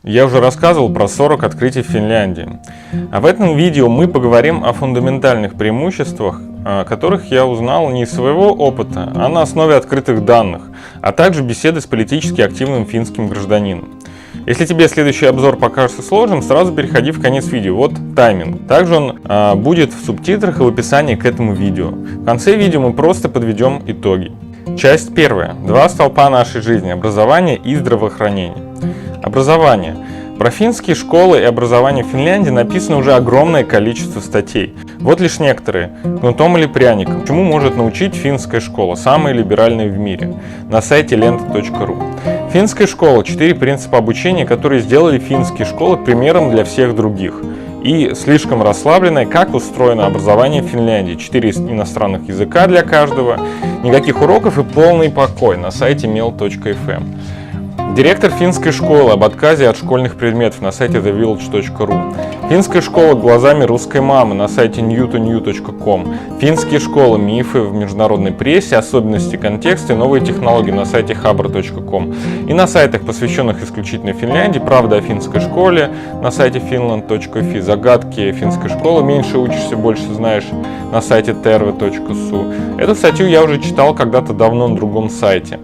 Я уже рассказывал про 40 открытий в Финляндии. А в этом видео мы поговорим о фундаментальных преимуществах, которых я узнал не из своего опыта, а на основе открытых данных, а также беседы с политически активным финским гражданином. Если тебе следующий обзор покажется сложным, сразу переходи в конец видео. Вот тайминг. Также он будет в субтитрах и в описании к этому видео. В конце видео мы просто подведем итоги. Часть первая. Два столпа нашей жизни. Образование и здравоохранение. Образование. Про финские школы и образование в Финляндии написано уже огромное количество статей. Вот лишь некоторые. Кнутом или пряником. Чему может научить финская школа, самая либеральная в мире? На сайте lenta.ru. Финская школа. 4 принципа обучения, которые сделали финские школы примером для всех других. И слишком расслабленное, как устроено образование в Финляндии. 4 иностранных языка для каждого, никаких уроков и полный покой на сайте mail.fm. Директор финской школы об отказе от школьных предметов на сайте thevillage.ru. Финская школа глазами русской мамы на сайте new2new.com. Финские школы, мифы в международной прессе, особенности контекста и новые технологии на сайте habr.com. И на сайтах, посвященных исключительно Финляндии, правда о финской школе на сайте finland.fi, загадки финской школы, меньше учишься, больше знаешь на сайте terve.su. Эту статью я уже читал когда-то давно на другом сайте.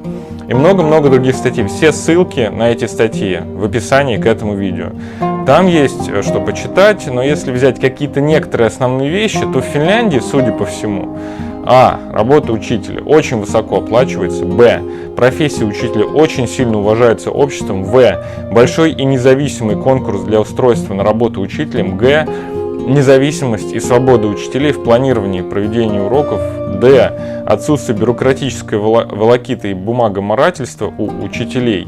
И много-много других статей. Все ссылки на эти статьи в описании к этому видео. Там есть что почитать, но если взять какие-то некоторые основные вещи, то в Финляндии, судя по всему, работа учителя очень высоко оплачивается, профессия учителя очень сильно уважается обществом, большой и независимый конкурс для устройства на работу учителем, независимость и свобода учителей в планировании и проведении уроков, отсутствие бюрократической волокиты и бумагоморательства у учителей.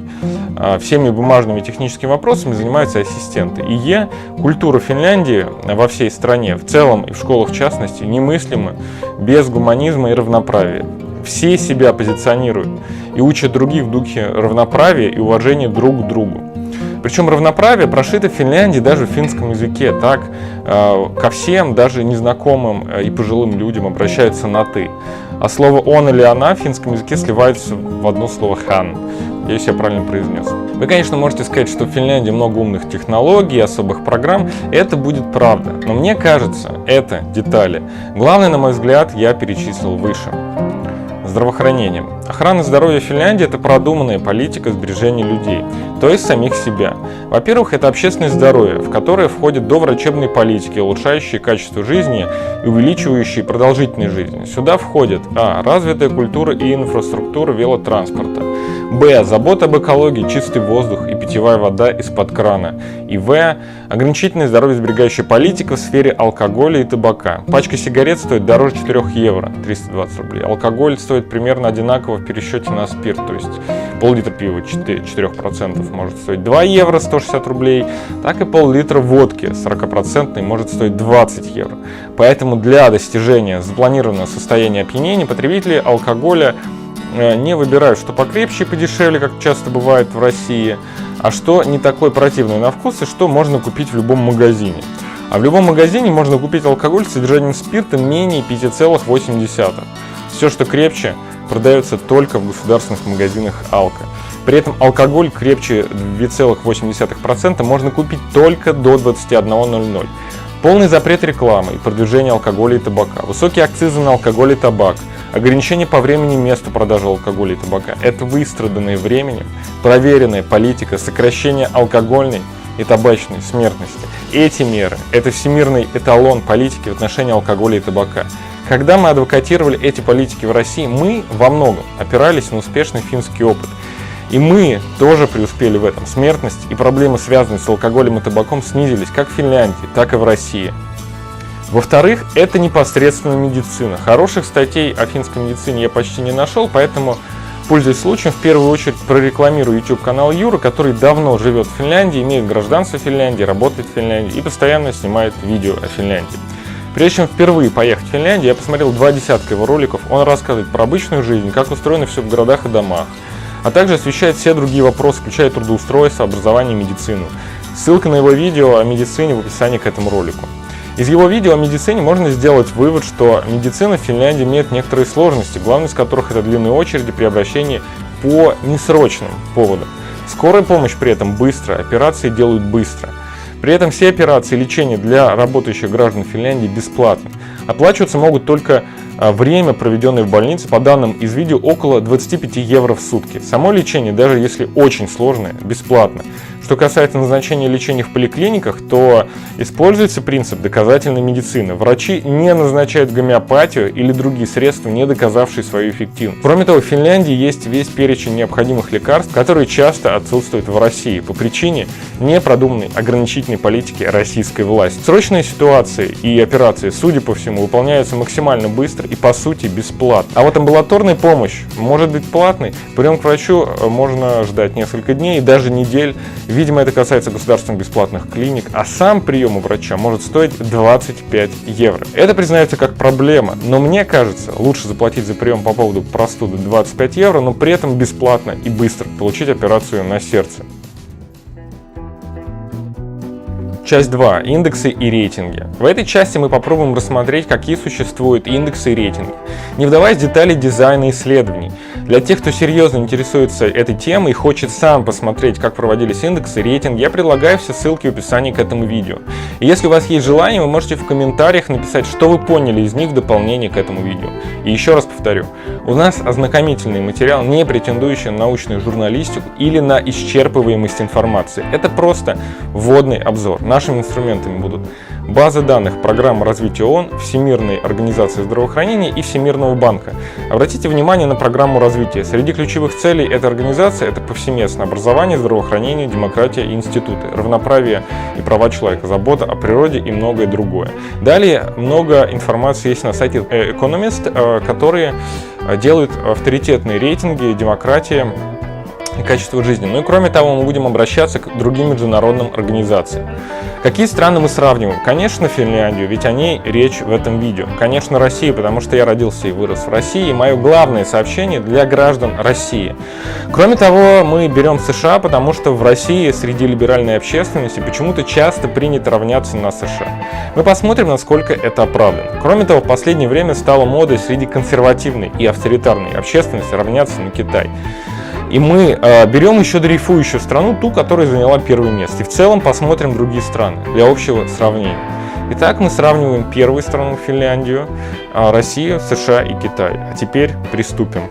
Всеми бумажными и техническими вопросами занимаются ассистенты. И культура Финляндии во всей стране, в целом и в школах в частности, немыслима без гуманизма и равноправия. Все себя позиционируют и учат других в духе равноправия и уважения друг к другу. Причем равноправие прошито в Финляндии даже в финском языке. Так ко всем, даже незнакомым и пожилым людям обращаются на «ты». А слово «он» или «она» в финском языке сливается в одно слово «хан». Если я правильно произнес. Вы, конечно, можете сказать, что в Финляндии много умных технологий, особых программ. Это будет правда. Но мне кажется, это детали. Главное, на мой взгляд, я перечислил выше. Здравоохранение. Охрана здоровья в Финляндии – это продуманная политика сбережения людей, то есть самих себя. Во-первых, это общественное здоровье, в которое входят доврачебные политики, улучшающие качество жизни и увеличивающие продолжительность жизни. Сюда входят развитая культура и инфраструктура велотранспорта, забота об экологии, чистый воздух и питьевая вода из-под крана, и ограничительная здоровьесберегающая политика в сфере алкоголя и табака. Пачка сигарет стоит дороже 4 евро, 320 рублей. Алкоголь стоит примерно одинаково в пересчете на спирт, то есть пол-литра пива 4% может стоить 2 евро, 160 рублей, так и пол-литра водки 40% может стоить 20 евро. Поэтому для достижения запланированного состояния опьянения потребители алкоголя не выбирают, что покрепче и подешевле, как часто бывает в России, а что не такой противный на вкус и что можно купить в любом магазине. А в любом магазине можно купить алкоголь с содержанием спирта менее 5,8. Все, что крепче, продается только в государственных магазинах Алко. При этом алкоголь крепче 2,8% можно купить только до 21:00. Полный запрет рекламы и продвижения алкоголя и табака, высокие акцизы на алкоголь и табак, ограничения по времени и месту продажи алкоголя и табака – это выстраданная временем, проверенная политика сокращения алкогольной и табачной смертности. Эти меры – это всемирный эталон политики в отношении алкоголя и табака. Когда мы адвокатировали эти политики в России, мы во многом опирались на успешный финский опыт. И мы тоже преуспели в этом. Смертность и проблемы, связанные с алкоголем и табаком, снизились как в Финляндии, так и в России. Во-вторых, это непосредственно медицина. Хороших статей о финской медицине я почти не нашел, поэтому, пользуясь случаем, в первую очередь прорекламирую YouTube-канал Юра, который давно живет в Финляндии, имеет гражданство Финляндии, работает в Финляндии и постоянно снимает видео о Финляндии. Прежде чем впервые поехать в Финляндию, я посмотрел 20 его роликов. Он рассказывает про обычную жизнь, как устроено все в городах и домах, а также освещает все другие вопросы, включая трудоустройство, образование и медицину. Ссылка на его видео о медицине в описании к этому ролику. Из его видео о медицине можно сделать вывод, что медицина в Финляндии имеет некоторые сложности, главной из которых это длинные очереди при обращении по несрочным поводам. Скорая помощь при этом быстро, операции делают быстро. При этом все операции лечения для работающих граждан Финляндии бесплатны. Оплачиваться могут только время, проведенное в больнице, по данным из видео, около 25 евро в сутки. Само лечение, даже если очень сложное, бесплатно. Что касается назначения лечения в поликлиниках, то используется принцип доказательной медицины. Врачи не назначают гомеопатию или другие средства, не доказавшие свою эффективность. Кроме того, в Финляндии есть весь перечень необходимых лекарств, которые часто отсутствуют в России по причине непродуманной ограничительной политики российской власти. Срочные ситуации и операции, судя по всему, выполняются максимально быстро и по сути бесплатно. А вот амбулаторная помощь может быть платной. Прием к врачу можно ждать несколько дней и даже недель. Видимо, это касается государственных бесплатных клиник, а сам прием у врача может стоить 25 евро. Это признается как проблема, но мне кажется, лучше заплатить за прием по поводу простуды 25 евро, но при этом бесплатно и быстро получить операцию на сердце. Часть 2. Индексы и рейтинги. В этой части мы попробуем рассмотреть, какие существуют индексы и рейтинги, не вдаваясь в детали дизайна исследований. Для тех, кто серьезно интересуется этой темой и хочет сам посмотреть, как проводились индексы и рейтинги, я предлагаю все ссылки в описании к этому видео. И если у вас есть желание, вы можете в комментариях написать, что вы поняли из них в дополнение к этому видео. И еще раз повторю, у нас ознакомительный материал, не претендующий на научную журналистику или на исчерпываемость информации. Это просто вводный обзор. Нашими инструментами будут базы данных Программы развития ООН, Всемирной организации здравоохранения и Всемирного банка. Обратите внимание на программу развития. Среди ключевых целей этой организации это повсеместное образование, здравоохранение, демократия и институты, равноправие и права человека, забота о природе и многое другое. Далее много информации есть на сайте Economist, которые делают авторитетные рейтинги демократии и качество жизни. Ну и кроме того, мы будем обращаться к другим международным организациям. Какие страны мы сравниваем? Конечно, Финляндию, ведь о ней речь в этом видео. Конечно, Россию, потому что я родился и вырос в России, и мое главное сообщение для граждан России. Кроме того, мы берем США, потому что в России среди либеральной общественности почему-то часто принято равняться на США. Мы посмотрим, насколько это оправдано. Кроме того, в последнее время стало модой среди консервативной и авторитарной общественности равняться на Китай. И мы берем еще дрейфующую страну, ту, которая заняла первое место. И в целом посмотрим другие страны для общего сравнения. Итак, мы сравниваем первую страну, Финляндию, Россию, США и Китай. А теперь приступим.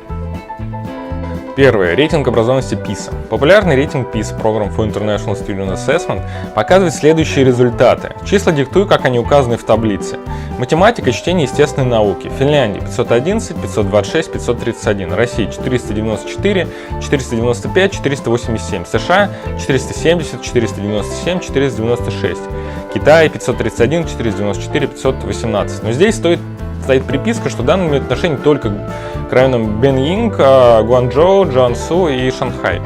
Первое. Рейтинг образованности PISA. Популярный рейтинг PISA, Program for International Student Assessment, показывает следующие результаты. Числа диктую, как они указаны в таблице. Математика, чтение, естественные науки. Финляндия 511, 526, 531. Россия 494, 495, 487. США 470, 497, 496. Китай 531, 494, 518. Но здесь стоит приписка, что данные имеют отношение только к районам Бэньинг, Гуанчжоу, Джоансу и Шанхай.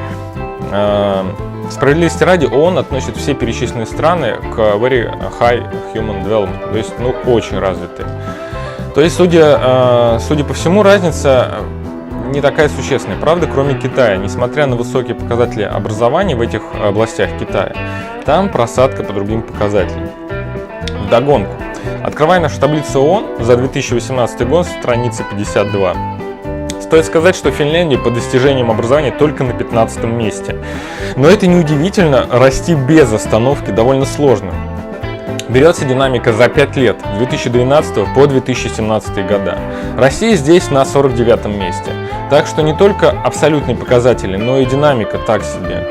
Справедливости ради, ООН относит все перечисленные страны к Very High Human Development, то есть очень развитые. То есть, судя по всему, разница не такая существенная. Правда, кроме Китая, несмотря на высокие показатели образования в этих областях Китая, там просадка по другим показателям. Вдогонку. Открывая нашу таблицу ООН за 2018 год, страница 52. Стоит сказать, что Финляндия по достижениям образования только на 15 месте. Но это неудивительно, расти без остановки довольно сложно. Берется динамика за 5 лет, с 2012 по 2017 года. Россия здесь на 49 месте. Так что не только абсолютные показатели, но и динамика так себе.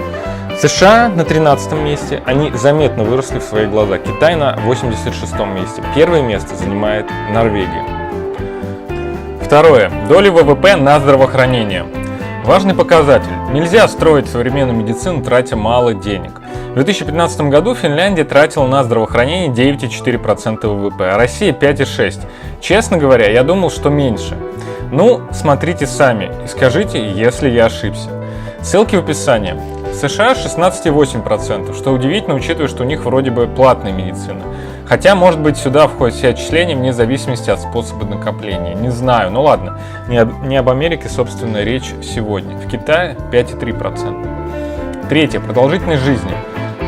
США на 13 месте, они заметно выросли в свои глаза. Китай на 86 месте. Первое место занимает Норвегия. Второе. Доля ВВП на здравоохранение. Важный показатель. Нельзя строить современную медицину, тратя мало денег. В 2015 году Финляндия тратила на здравоохранение 9,4% ВВП, а Россия 5,6%. Честно говоря, я думал, что меньше. Ну, смотрите сами и скажите, если я ошибся. Ссылки в описании. В США 16,8%, что удивительно, учитывая, что у них вроде бы платная медицина. Хотя, может быть, сюда входят все отчисления вне зависимости от способа накопления. Не знаю, ну ладно, не об Америке, собственно, речь сегодня. В Китае 5,3%. Третье. Продолжительность жизни.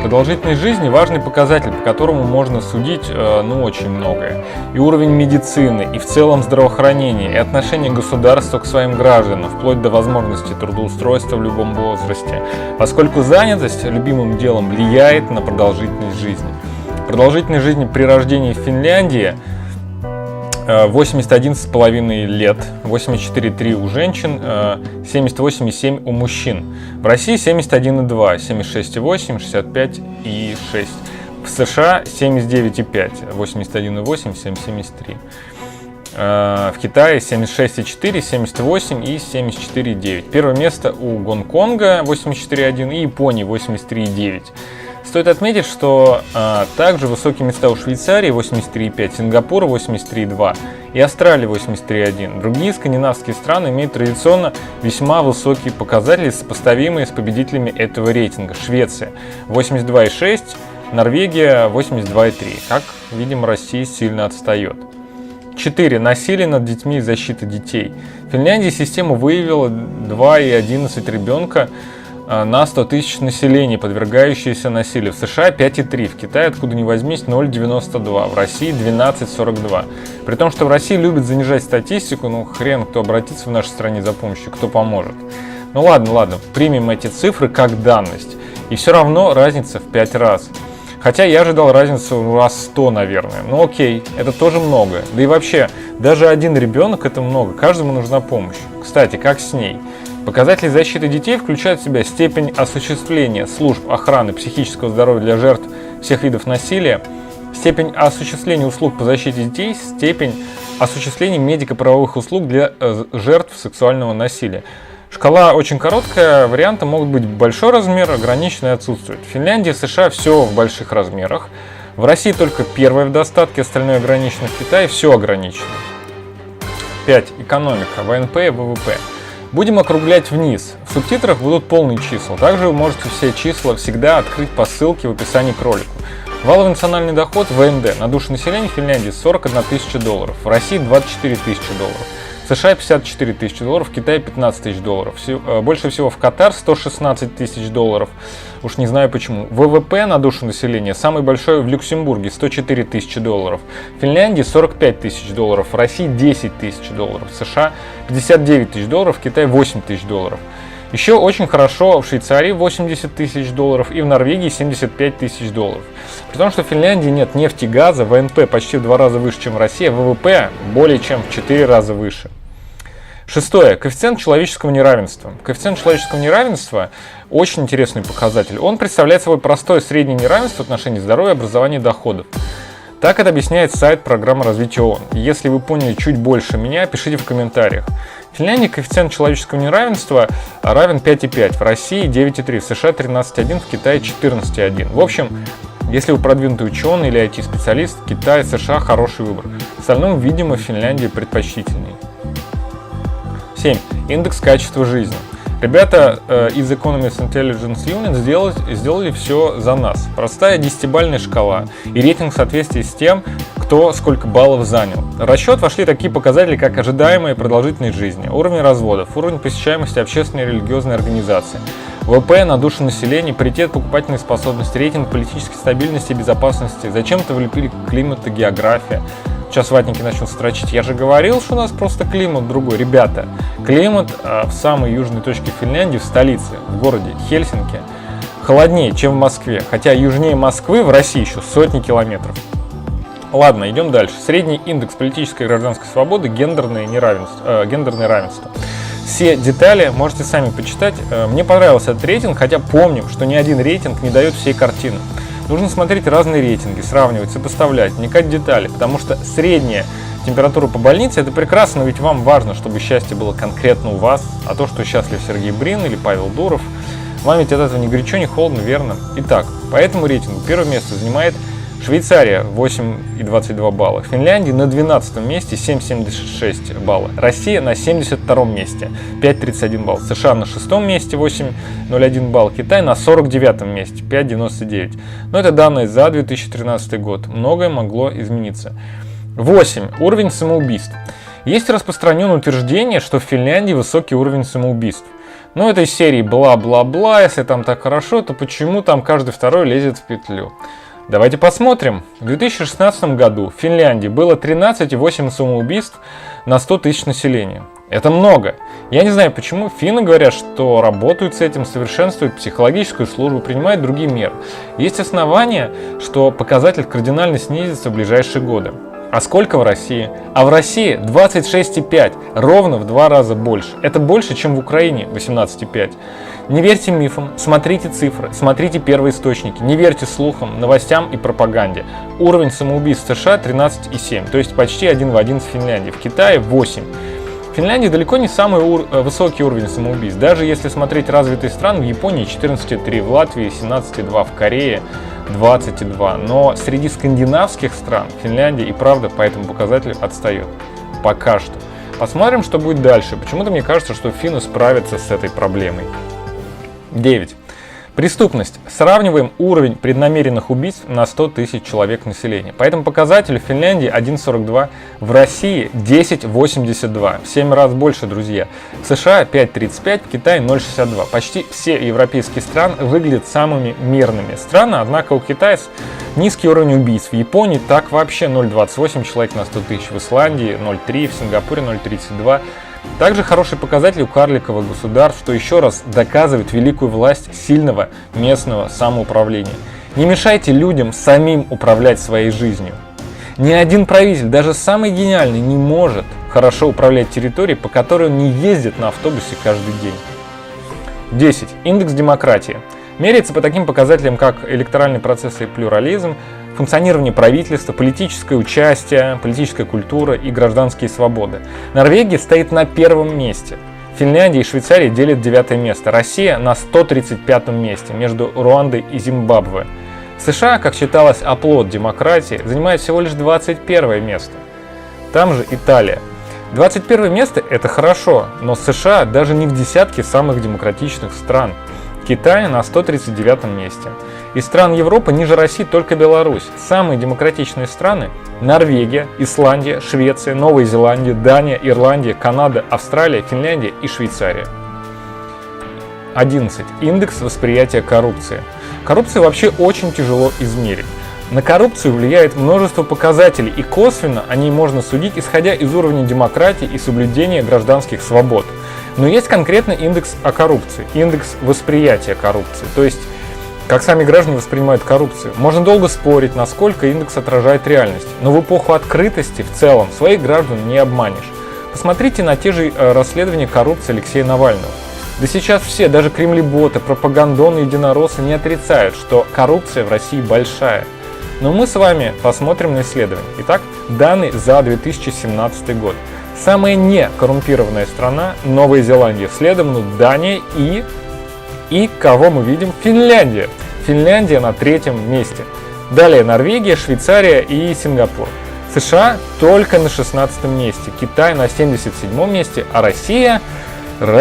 Продолжительность жизни – важный показатель, по которому можно судить, очень многое. И уровень медицины, и в целом здравоохранения, и отношение государства к своим гражданам, вплоть до возможности трудоустройства в любом возрасте, поскольку занятость любимым делом влияет на продолжительность жизни. Продолжительность жизни при рождении в Финляндии 81,5 лет, 84,3 у женщин, 78,7 у мужчин. В России 71,2, 76,8, 65,6. В США 79,5, 81,8, 7,73. В Китае 76,4, 78 и 74,9. Первое место у Гонконга 84,1 и Японии 83,9. Стоит отметить, что также высокие места у Швейцарии 83,5, Сингапура 83,2 и Австралии 83,1. Другие скандинавские страны имеют традиционно весьма высокие показатели, сопоставимые с победителями этого рейтинга. Швеция 82,6, Норвегия 82,3. Как видим, Россия сильно отстает. 4. Насилие над детьми и защита детей. В Финляндии система выявила 2,11 ребенка на 100 тысяч населения, подвергающиеся насилию. В США 5,3, в Китае, откуда ни возьмись, 0,92, в России 12,42. При том, что в России любят занижать статистику, хрен кто обратится в нашей стране за помощью, кто поможет. Ладно, примем эти цифры как данность. И все равно разница в 5 раз. Хотя я ожидал разницу раз 100, наверное. Окей, это тоже много. Да и вообще, даже один ребенок это много, каждому нужна помощь. Кстати, как с ней? Показатели защиты детей включают в себя степень осуществления служб охраны психического здоровья для жертв всех видов насилия, степень осуществления услуг по защите детей, степень осуществления медико-правовых услуг для жертв сексуального насилия. Шкала очень короткая, варианты могут быть большой размер, ограниченный отсутствует. В Финляндии и США все в больших размерах, в России только первое в достатке, остальное ограничено, в Китае все ограничено. 5. Экономика, ВНП и ВВП. Будем округлять вниз. В субтитрах будут полные числа. Также вы можете все числа всегда открыть по ссылке в описании к ролику. Валовый национальный доход ВНД на душу населения Финляндии 41 тысяча долларов, в России 24 тысячи долларов, в США 54 тысячи долларов, в Китае 15 тысяч долларов. Больше всего в Катар 116 тысяч долларов. Уж не знаю почему. ВВП на душу населения самый большой в Люксембурге 104 тысячи долларов. В Финляндии 45 тысяч долларов. В России 10 тысяч долларов. В США 59 тысяч долларов. В Китае 8 тысяч долларов. Еще очень хорошо в Швейцарии 80 тысяч долларов и в Норвегии 75 тысяч долларов. При том, что в Финляндии нет нефти и газа, ВНП почти в 2 раза выше, чем в России, а ВВП более чем в 4 раза выше. 6. Коэффициент человеческого неравенства. Коэффициент человеческого неравенства – очень интересный показатель. Он представляет собой простое среднее неравенство в отношении здоровья, образования и доходов. Так это объясняет сайт программы развития ООН. Если вы поняли чуть больше меня, пишите в комментариях. В Финляндии коэффициент человеческого неравенства равен 5,5, в России 9,3, в США 13,1, в Китае 14,1. В общем, если вы продвинутый ученый или IT-специалист, Китай и США хороший выбор. В остальном, видимо, Финляндия предпочтительнее. 7. Индекс качества жизни. Ребята из Economist Intelligence Unit сделали все за нас. Простая 10-бальная шкала и рейтинг в соответствии с тем, кто сколько баллов занял. В расчет вошли такие показатели, как ожидаемая продолжительность жизни, уровень разводов, уровень посещаемости общественной и религиозной организации, ВВП на душу населения, паритет покупательной способности, рейтинг политической стабильности и безопасности. Зачем-то влепили климат и география. Сейчас ватники начнут строчить. Я же говорил, что у нас просто климат другой. Ребята, климат в самой южной точке Финляндии, в столице, в городе Хельсинки, холоднее, чем в Москве. Хотя южнее Москвы в России еще сотни километров. Ладно, идем дальше. Средний индекс политической и гражданской свободы, гендерное равенство. Все детали можете сами почитать. Мне понравился этот рейтинг, хотя помним, что ни один рейтинг не дает всей картины. Нужно смотреть разные рейтинги, сравнивать, сопоставлять, вникать в детали, потому что средняя температура по больнице – это прекрасно, но ведь вам важно, чтобы счастье было конкретно у вас, а то, что счастлив Сергей Брин или Павел Дуров, вам ведь от этого ни горячо, ни холодно, верно? Итак, по этому рейтингу первое место занимает Швейцария 8,22 балла, Финляндия на 12 месте 7,76 балла, Россия на 72 месте 5,31 балл, США на 6 месте 8,01 балл, Китай на 49 месте 5,99. Но это данные за 2013 год, многое могло измениться. 8. Уровень самоубийств. Есть распространенное утверждение, что в Финляндии высокий уровень самоубийств. Ну, это из серии бла-бла-бла, если там так хорошо, то почему там каждый второй лезет в петлю? Давайте посмотрим. В 2016 году в Финляндии было 13,8 самоубийств на 100 тысяч населения. Это много. Я не знаю, почему финны говорят, что работают с этим, совершенствуют психологическую службу, принимают другие меры. Есть основания, что показатель кардинально снизится в ближайшие годы. А сколько в России? А в России 26,5, ровно в 2 раза больше. Это больше, чем в Украине 18,5. Не верьте мифам, смотрите цифры, смотрите первоисточники, не верьте слухам, новостям и пропаганде. Уровень самоубийств в США 13,7, то есть почти один в один с Финляндией. В Китае 8. В Финляндии далеко не самый высокий уровень самоубийств. Даже если смотреть развитые страны, в Японии 14,3, в Латвии 17,2, в Корее 20,2. Но среди скандинавских стран Финляндия и правда по этому показателю отстает. Пока что. Посмотрим, что будет дальше. Почему-то мне кажется, что финны справятся с этой проблемой. 9. Преступность. Сравниваем уровень преднамеренных убийств на 100 тысяч человек населения. По этому показателю в Финляндии 1,42, в России 10,82. В 7 раз больше, друзья. В США 5,35, в Китае 0,62. Почти все европейские страны выглядят самыми мирными. Странно, однако у Китая низкий уровень убийств. В Японии так вообще 0,28 человек на 100 тысяч. В Исландии 0,3, в Сингапуре 0,32. Также хороший показатель у карликовых государств, что еще раз доказывает великую власть сильного местного самоуправления. Не мешайте людям самим управлять своей жизнью. Ни один правитель, даже самый гениальный, не может хорошо управлять территорией, по которой он не ездит на автобусе каждый день. 10. Индекс демократии. Меряется по таким показателям, как электоральный процесс и плюрализм, функционирование правительства, политическое участие, политическая культура и гражданские свободы. Норвегия стоит на 1-м месте. Финляндия и Швейцария делят 9-е место. Россия на 135-м месте между Руандой и Зимбабве. США, как считалось, оплот демократии, занимает всего лишь 21 место. Там же Италия. 21 место – это хорошо, но США даже не в десятке самых демократичных стран. Китай на 139 месте. Из стран Европы ниже России только Беларусь. Самые демократичные страны – Норвегия, Исландия, Швеция, Новая Зеландия, Дания, Ирландия, Канада, Австралия, Финляндия и Швейцария. 11. Индекс восприятия коррупции. Коррупцию вообще очень тяжело измерить. На коррупцию влияет множество показателей, и косвенно о ней можно судить, исходя из уровня демократии и соблюдения гражданских свобод. Но есть конкретный индекс о коррупции, индекс восприятия коррупции, то есть как сами граждане воспринимают коррупцию. Можно долго спорить, насколько индекс отражает реальность, но в эпоху открытости в целом своих граждан не обманешь. Посмотрите на те же расследования коррупции Алексея Навального. Да сейчас все, даже кремлеботы, пропагандоны, единороссы не отрицают, что коррупция в России большая. Но мы с вами посмотрим на исследование. Итак, данные за 2017 год. Самая некоррумпированная страна – Новая Зеландия, следом Дания и кого мы видим? Финляндия. Финляндия на 3-м месте. Далее Норвегия, Швейцария и Сингапур. США только на 16-м месте, Китай на 77-м месте, а Россия на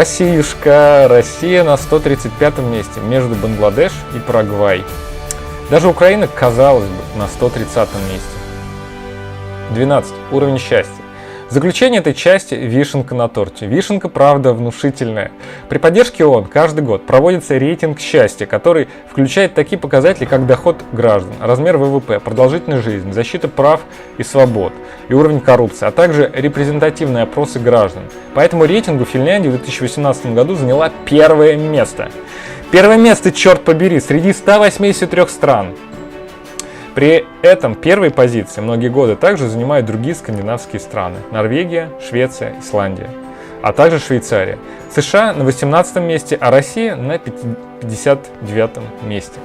135-м месте между Бангладеш и Парагвай. Даже Украина, казалось бы, на 130-м месте. 12. Уровень счастья. Заключение этой части – вишенка на торте. Вишенка, правда, внушительная. При поддержке ООН каждый год проводится рейтинг счастья, который включает такие показатели, как доход граждан, размер ВВП, продолжительность жизни, защита прав и свобод и уровень коррупции, а также репрезентативные опросы граждан. По этому рейтингу Финляндия в 2018 году заняла 1-е место. 1-е место, черт побери, среди 183 стран. При этом первые позиции многие годы также занимают другие скандинавские страны – Норвегия, Швеция, Исландия, а также Швейцария. США на 18 месте, а Россия на 59 месте.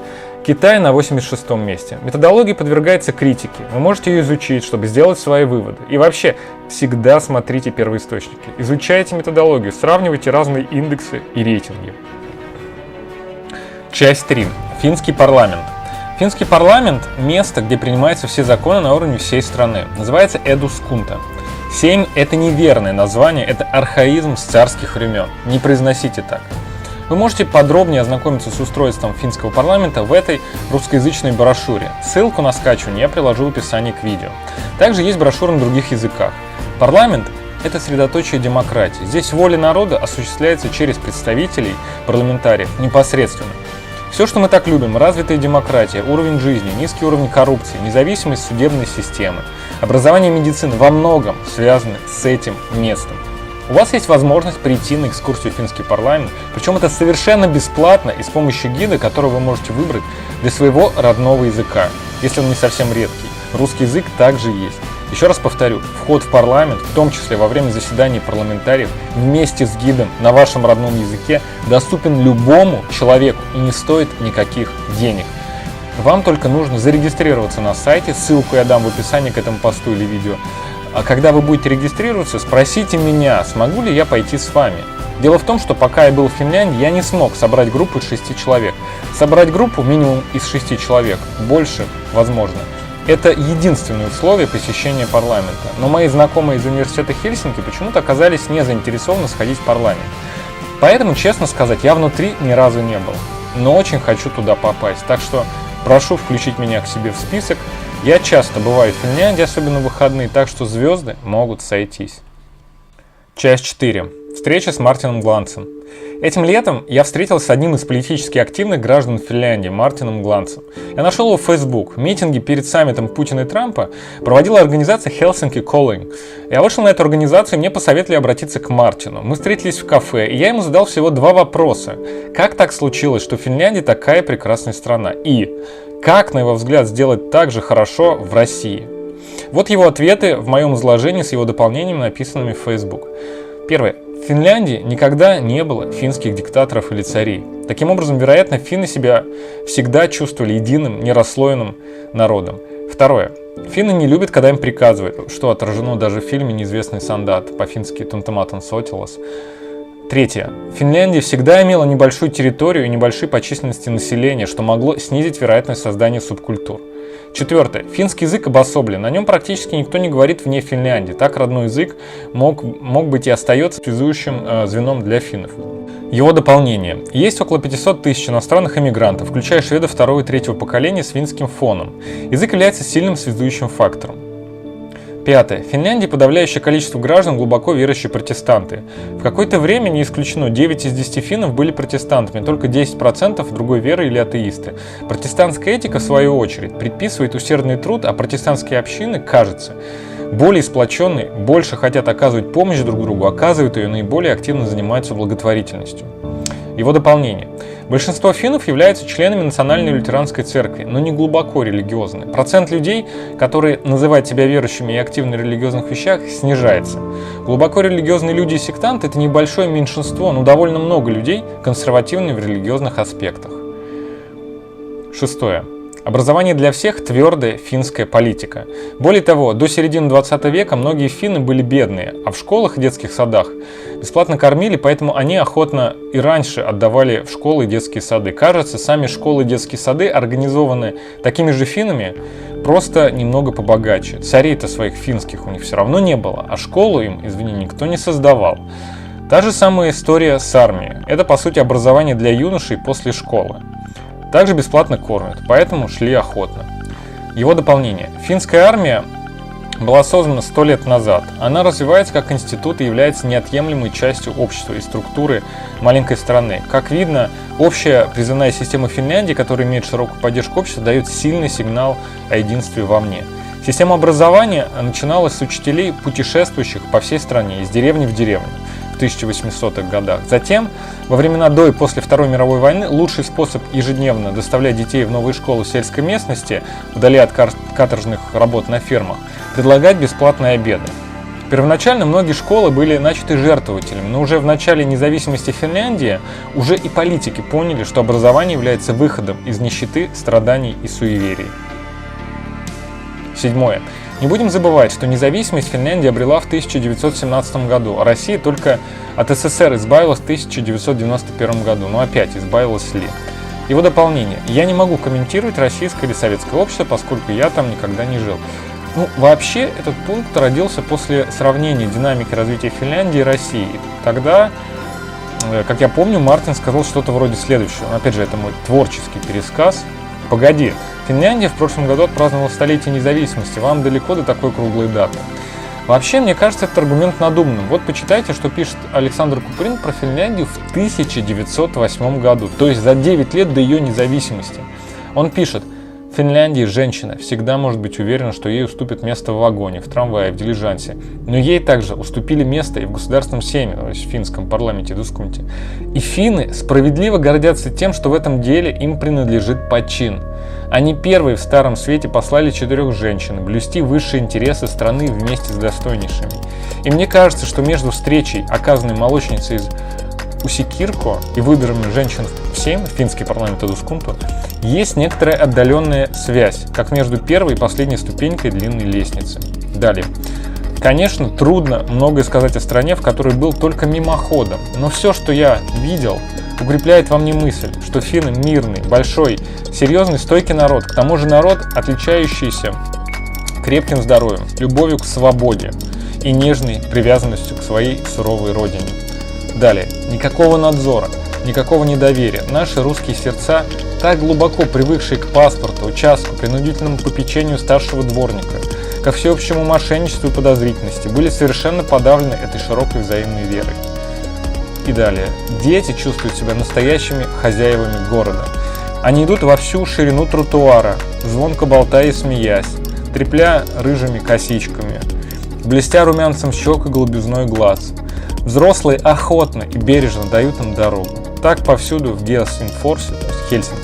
Китай на 86 месте. Методология подвергается критике. Вы можете ее изучить, чтобы сделать свои выводы. И вообще, всегда смотрите первоисточники. Изучайте методологию, сравнивайте разные индексы и рейтинги. Часть 3. Финский парламент. Финский парламент – место, где принимаются все законы на уровне всей страны. Называется Эдускунта. Сейм – это неверное название, это архаизм с царских времен. Не произносите так. Вы можете подробнее ознакомиться с устройством финского парламента в этой русскоязычной брошюре. Ссылку на скачивание я приложу в описании к видео. Также есть брошюры на других языках. Парламент это средоточие демократии. Здесь воля народа осуществляется через представителей, парламентариев, непосредственно. Все, что мы так любим, развитая демократия, уровень жизни, низкий уровень коррупции, независимость судебной системы, образование и медицина во многом связаны с этим местом. У вас есть возможность прийти на экскурсию в финский парламент, причем это совершенно бесплатно и с помощью гида, который вы можете выбрать для своего родного языка, если он не совсем редкий. Русский язык также есть. Еще раз повторю, вход в парламент, в том числе во время заседаний парламентариев, вместе с гидом на вашем родном языке, доступен любому человеку и не стоит никаких денег. Вам только нужно зарегистрироваться на сайте, ссылку я дам в описании к этому посту или видео. А когда вы будете регистрироваться, спросите меня, смогу ли я пойти с вами. Дело в том, что пока я был в Финляндии, я не смог собрать группу из 6 человек. Собрать группу минимум из 6 человек, больше возможно. Это единственное условие посещения парламента. Но мои знакомые из университета Хельсинки почему-то оказались не заинтересованы сходить в парламент. Поэтому, честно сказать, я внутри ни разу не был. Но очень хочу туда попасть. Так что прошу включить меня к себе в список. Я часто бываю в Финляндии, особенно в выходные, так что звезды могут сойтись. Часть 4. Встреча с Мартином Гланцем. Этим летом я встретился с одним из политически активных граждан Финляндии, Мартином Гланцем. Я нашел его в Facebook. Митинги перед саммитом Путина и Трампа проводила организация Helsinki Calling. Я вышел на эту организацию, и мне посоветовали обратиться к Мартину. Мы встретились в кафе, и я ему задал всего 2 вопроса. Как так случилось, что Финляндия такая прекрасная страна? И как, на его взгляд, сделать так же хорошо в России? Вот его ответы в моем изложении с его дополнениями, написанными в Facebook. Первое. В Финляндии никогда не было финских диктаторов или царей. Таким образом, вероятно, финны себя всегда чувствовали единым, нерасслоенным народом. Второе. Финны не любят, когда им приказывают, что отражено даже в фильме «Неизвестный солдат», по-фински «Тунтаматон Сотилас». Третье. Финляндия всегда имела небольшую территорию и небольшие по численности населения, что могло снизить вероятность создания субкультур. Четвертое. Финский язык обособлен. На нем практически никто не говорит вне Финляндии. Так родной язык мог быть и остается связующим звеном для финнов. Его дополнение. Есть около 500 тысяч иностранных эмигрантов, включая шведов 2 и 3 поколения с финским фоном. Язык является сильным связующим фактором. Пятое. В Финляндии подавляющее количество граждан глубоко верующие протестанты. В какое-то время, не исключено, 9 из 10 финнов были протестантами, только 10% другой веры или атеисты. Протестантская этика, в свою очередь, предписывает усердный труд, а протестантские общины, кажется, более сплоченные, больше хотят оказывать помощь друг другу, оказывают ее, наиболее активно занимаются благотворительностью. Его дополнение. Большинство финнов являются членами Национальной лютеранской церкви, но не глубоко религиозны. Процент людей, которые называют себя верующими и активны в религиозных вещах, снижается. Глубоко религиозные люди и сектанты – это небольшое меньшинство, но довольно много людей, консервативны в религиозных аспектах. Шестое. Образование для всех – твердая финская политика. Более того, до середины 20 века многие финны были бедные, а в школах и детских садах бесплатно кормили, поэтому они охотно и раньше отдавали в школы и детские сады. Кажется, сами школы и детские сады организованы такими же финнами, просто немного побогаче. Царей-то своих финских у них все равно не было, а школу им, извини, никто не создавал. Та же самая история с армией. Это, по сути, образование для юношей после школы. Также бесплатно кормят, поэтому шли охотно. Его дополнение. Финская армия была создана 100 лет назад. Она развивается как институт и является неотъемлемой частью общества и структуры маленькой страны. Как видно, общая призывная система Финляндии, которая имеет широкую поддержку общества, дает сильный сигнал о единстве во мне. Система образования начиналась с учителей, путешествующих по всей стране, из деревни в деревню. В 1800-х годах. Затем, во времена до и после Второй мировой войны, лучший способ ежедневно доставлять детей в новые школы в сельской местности, вдали от каторжных работ на фермах, предлагать бесплатные обеды. Первоначально многие школы были начаты жертвователями, но уже в начале независимости Финляндии уже и политики поняли, что образование является выходом из нищеты, страданий и суеверий. Седьмое. Не будем забывать, что независимость Финляндия обрела в 1917 году, а Россия только от СССР избавилась в 1991 году. Но опять, избавилась ли? Его дополнение. Я не могу комментировать российское или советское общество, поскольку я там никогда не жил. Вообще, этот пункт родился после сравнения динамики развития Финляндии и России. Тогда, как я помню, Мартин сказал что-то вроде следующего. Опять же, это мой творческий пересказ. Погоди, Финляндия в прошлом году отпраздновала столетие независимости, вам далеко до такой круглой даты. Вообще, мне кажется, этот аргумент надуманным. Вот почитайте, что пишет Александр Куприн про Финляндию в 1908 году, то есть за 9 лет до ее независимости. Он пишет: в Финляндии женщина всегда может быть уверена, что ей уступят место в вагоне, в трамвае, в дилижансе. Но ей также уступили место и в Государственном Сейме, то есть в финском парламенте Дускунте. И финны справедливо гордятся тем, что в этом деле им принадлежит подчин. Они первые в Старом Свете послали 4 женщин блюсти высшие интересы страны вместе с достойнейшими. И мне кажется, что между встречей, оказанной молочницей из Усикирко и выборами женщин в Сейм, финский парламент Эдускунту, есть некоторая отдаленная связь, как между первой и последней ступенькой длинной лестницы. Далее. Конечно, трудно многое сказать о стране, в которой был только мимоходом, но все, что я видел, укрепляет во мне мысль, что финны мирный, большой, серьезный, стойкий народ, к тому же народ, отличающийся крепким здоровьем, любовью к свободе и нежной привязанностью к своей суровой родине. Далее. Никакого надзора, никакого недоверия. Наши русские сердца, так глубоко привыкшие к паспорту, участку, принудительному попечению старшего дворника, ко всеобщему мошенничеству и подозрительности, были совершенно подавлены этой широкой взаимной верой. И далее. Дети чувствуют себя настоящими хозяевами города. Они идут во всю ширину тротуара, звонко болтая и смеясь, трепля рыжими косичками, блестя румянцем щек и голубизной глаз. Взрослые охотно и бережно дают им дорогу. Так повсюду в Гельсингфорсе, то есть Хельсинки.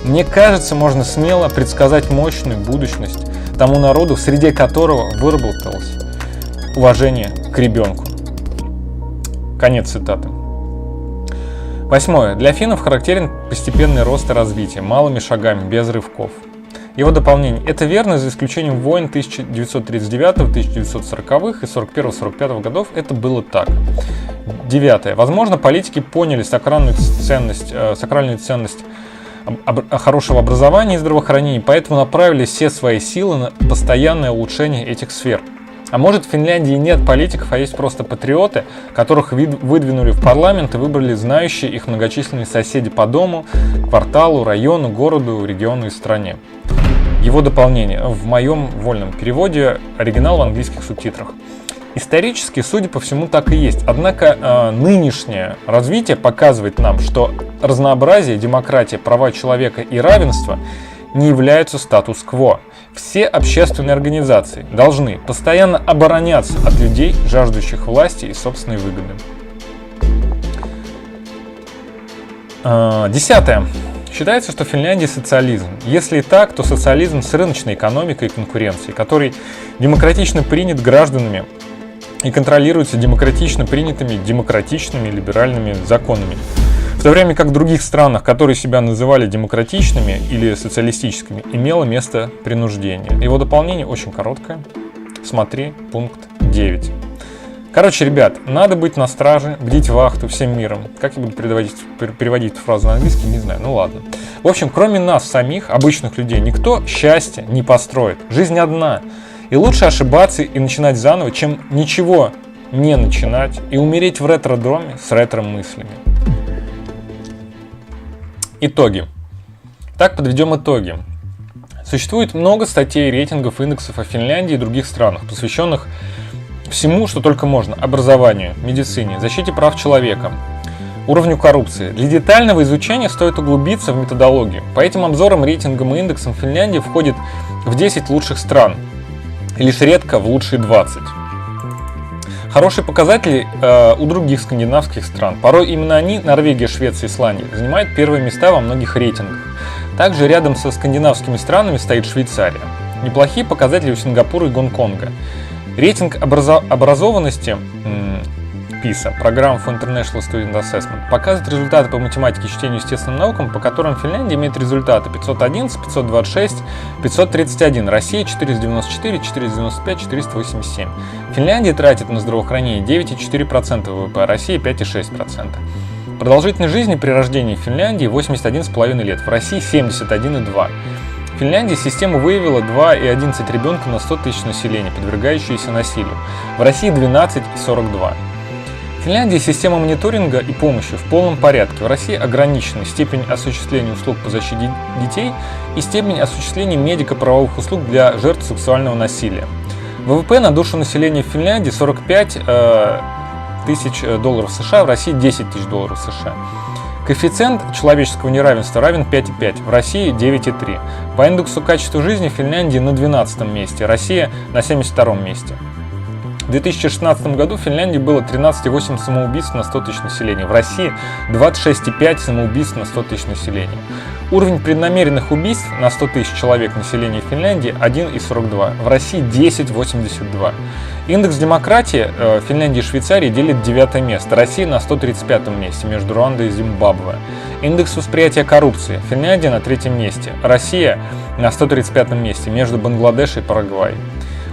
Мне кажется, можно смело предсказать мощную будущность тому народу, среди которого выработалось уважение к ребенку. Конец цитаты. 8. Для финнов характерен постепенный рост и развитие, малыми шагами, без рывков. Его дополнение. Это верно, за исключением войн 1939, 1940-х и 1941-1945 годов это было так. 9. Возможно, политики поняли сакральную ценность хорошего образования и здравоохранения, поэтому направили все свои силы на постоянное улучшение этих сфер. А может, в Финляндии нет политиков, а есть просто патриоты, которых выдвинули в парламент и выбрали знающие их многочисленные соседи по дому, кварталу, району, городу, региону и стране. Его дополнение. В моем вольном переводе, оригинал в английских субтитрах. Исторически, судя по всему, так и есть. Однако нынешнее развитие показывает нам, что разнообразие, демократия, права человека и равенство не являются статус-кво. Все общественные организации должны постоянно обороняться от людей, жаждущих власти и собственной выгоды. 10. Считается, что в Финляндии социализм. Если и так, то социализм с рыночной экономикой и конкуренцией, который демократично принят гражданами и контролируется демократично принятыми демократичными либеральными законами. В то время как в других странах, которые себя называли демократичными или социалистическими, имело место принуждение. Его дополнение очень короткое. Смотри пункт 9. Короче, ребят, надо быть на страже, бдить вахту всем миром. Как я буду переводить эту фразу на английский, не знаю, ну ладно. В общем, кроме нас самих, обычных людей, никто счастья не построит. Жизнь одна. И лучше ошибаться и начинать заново, чем ничего не начинать и умереть в ретро-доме с ретро-мыслями. Итоги. Так, подведем итоги. Существует много статей, рейтингов, индексов о Финляндии и других странах, посвященных всему, что только можно: образованию, медицине, защите прав человека, уровню коррупции. Для детального изучения стоит углубиться в методологию. По этим обзорам, рейтингам и индексам Финляндия входит в 10 лучших стран, и лишь редко в лучшие 20. Хорошие показатели у других скандинавских стран. Порой именно они, Норвегия, Швеция, Исландия, занимают первые места во многих рейтингах. Также рядом со скандинавскими странами стоит Швейцария. Неплохие показатели у Сингапура и Гонконга. Рейтинг образованности PISA, Program for International Student Assessment, показывает результаты по математике, чтению и естественным наукам, по которым Финляндия имеет результаты 511, 526, 531, Россия 494, 495, 487. Финляндия тратит на здравоохранение 9,4% ВВП, а Россия 5,6%. Продолжительность жизни при рождении в Финляндии 81,5 лет, в России 71,2. В Финляндии система выявила 2,11 ребенка на 100 тысяч населения, подвергающиеся насилию. В России 12,42. В Финляндии система мониторинга и помощи в полном порядке. В России ограничена степень осуществления услуг по защите детей и степень осуществления медико-правовых услуг для жертв сексуального насилия. ВВП на душу населения в Финляндии 45 тысяч долларов США, в России 10 тысяч долларов США. Коэффициент человеческого неравенства равен 5,5, в России 9,3. По индексу качества жизни Финляндия на 12 месте, Россия на 72 месте. В 2016 году в Финляндии было 13,8 самоубийств на 100 тысяч населения, в России 26,5 самоубийств на 100 тысяч населения. Уровень преднамеренных убийств на 100 тысяч человек населения Финляндии 1,42, в России 10,82. Индекс демократии Финляндии и Швейцарии делит 9 место, Россия на 135 месте между Руандой и Зимбабве. Индекс восприятия коррупции Финляндия на 3 месте, Россия на 135 месте между Бангладеш и Парагвай.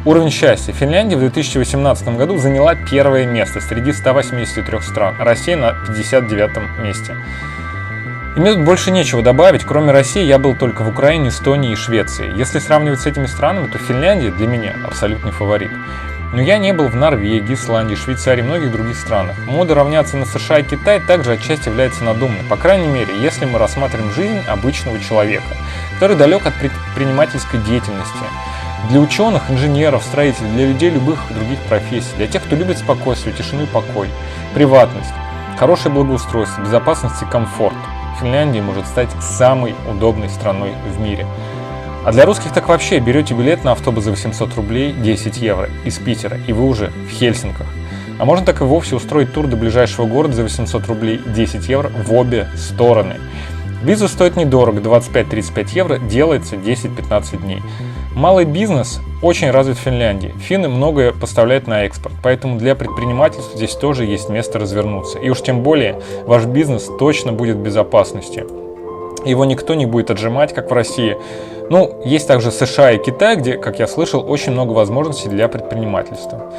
Уровень счастья. Финляндия в 2018 году заняла 1 место среди 183 стран, Россия на 59 месте. И мне тут больше нечего добавить, кроме России я был только в Украине, Эстонии и Швеции. Если сравнивать с этими странами, то Финляндия для меня абсолютный фаворит. Но я не был в Норвегии, Исландии, Швейцарии и многих других странах. Мода равняться на США и Китай также отчасти является надуманной, по крайней мере, если мы рассматриваем жизнь обычного человека, который далек от предпринимательской деятельности. Для ученых, инженеров, строителей, для людей любых других профессий, для тех, кто любит спокойствие, тишину и покой, приватность, хорошее благоустройство, безопасность и комфорт, Финляндия может стать самой удобной страной в мире. А для русских так вообще берете билет на автобус за 800 рублей 10 евро из Питера, и вы уже в Хельсинках. А можно так и вовсе устроить тур до ближайшего города за 800 рублей 10 евро в обе стороны. Виза стоит недорого, 25-35 евро, делается 10-15 дней. Малый бизнес очень развит в Финляндии. Финны многое поставляют на экспорт, поэтому для предпринимательства здесь тоже есть место развернуться. И уж тем более ваш бизнес точно будет в безопасности. Его никто не будет отжимать, как в России. Ну, есть также США и Китай, где, как я слышал, очень много возможностей для предпринимательства.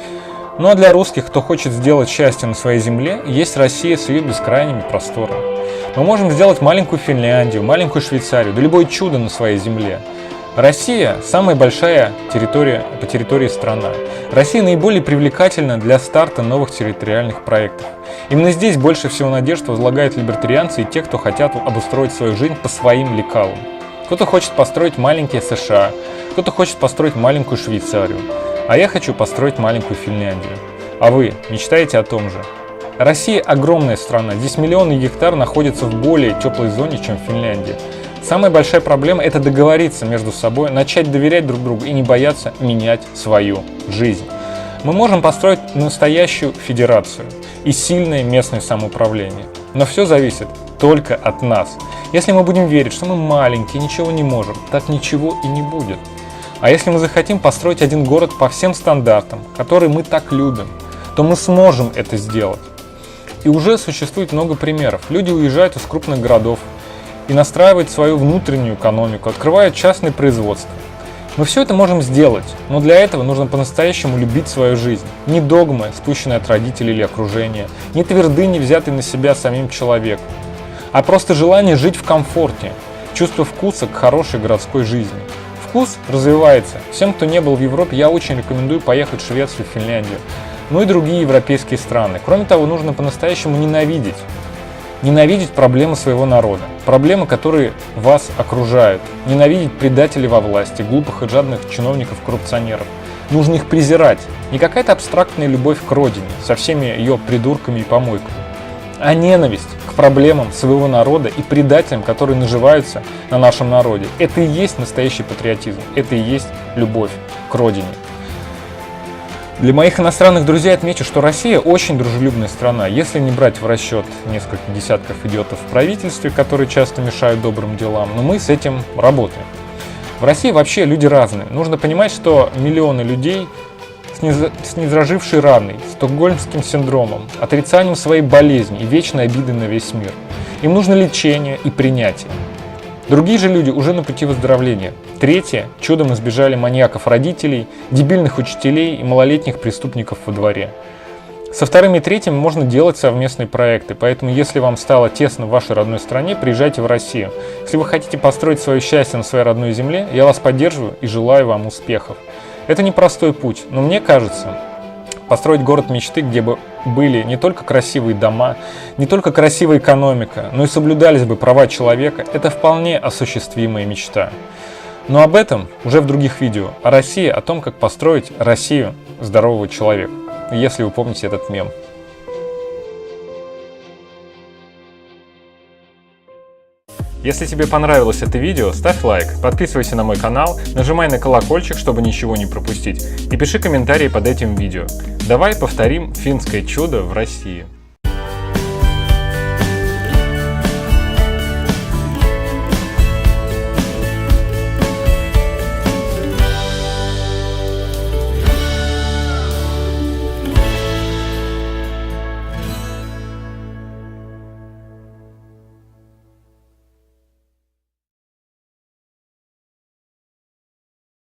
Ну а для русских, кто хочет сделать счастье на своей земле, есть Россия с ее бескрайними просторами. Мы можем сделать маленькую Финляндию, маленькую Швейцарию, да любое чудо на своей земле. Россия – самая большая по территории страна. Россия наиболее привлекательна для старта новых территориальных проектов. Именно здесь больше всего надежд возлагают либертарианцы и те, кто хотят обустроить свою жизнь по своим лекалам. Кто-то хочет построить маленькие США, кто-то хочет построить маленькую Швейцарию, а я хочу построить маленькую Финляндию. А вы мечтаете о том же? Россия – огромная страна, здесь миллионы гектар находятся в более теплой зоне, чем в Финляндии. Самая большая проблема – это договориться между собой, начать доверять друг другу и не бояться менять свою жизнь. Мы можем построить настоящую федерацию и сильное местное самоуправление. Но все зависит только от нас. Если мы будем верить, что мы маленькие, ничего не можем, так ничего и не будет. А если мы захотим построить один город по всем стандартам, который мы так любим, то мы сможем это сделать. И уже существует много примеров. Люди уезжают из крупных городов и настраивают свою внутреннюю экономику, открывают частные производства. Мы все это можем сделать, но для этого нужно по-настоящему любить свою жизнь. Не догмы, спущенные от родителей или окружения, не твердыни, взятые на себя самим человеком, а просто желание жить в комфорте, чувство вкуса к хорошей городской жизни. Вкус развивается. Всем, кто не был в Европе, я очень рекомендую поехать в Швецию, в Финляндию, ну и другие европейские страны. Кроме того, нужно по-настоящему ненавидеть проблемы своего народа, проблемы, которые вас окружают, ненавидеть предателей во власти, глупых и жадных чиновников-коррупционеров. Нужно их презирать. Не какая-то абстрактная любовь к родине со всеми ее придурками и помойками, а ненависть к проблемам своего народа и предателям, которые наживаются на нашем народе. Это и есть настоящий патриотизм, это и есть любовь к родине. Для моих иностранных друзей отмечу, что Россия очень дружелюбная страна, если не брать в расчет несколько десятков идиотов в правительстве, которые часто мешают добрым делам, но мы с этим работаем. В России вообще люди разные. Нужно понимать, что миллионы людей с незажившей раной, стокгольмским синдромом, отрицанием своей болезни и вечной обидой на весь мир. Им нужно лечение и принятие. Другие же люди уже на пути выздоровления. Третьи чудом избежали маньяков-родителей, дебильных учителей и малолетних преступников во дворе. Со вторыми и третьими можно делать совместные проекты, поэтому если вам стало тесно в вашей родной стране, приезжайте в Россию. Если вы хотите построить свое счастье на своей родной земле, я вас поддерживаю и желаю вам успехов. Это непростой путь, но мне кажется, построить город мечты, где бы были не только красивые дома, не только красивая экономика, но и соблюдались бы права человека, это вполне осуществимая мечта. Но об этом уже в других видео. О России, о том, как построить Россию здорового человека. Если вы помните этот мем. Если тебе понравилось это видео, ставь лайк, подписывайся на мой канал, нажимай на колокольчик, чтобы ничего не пропустить, и пиши комментарии под этим видео. Давай повторим финское чудо в России.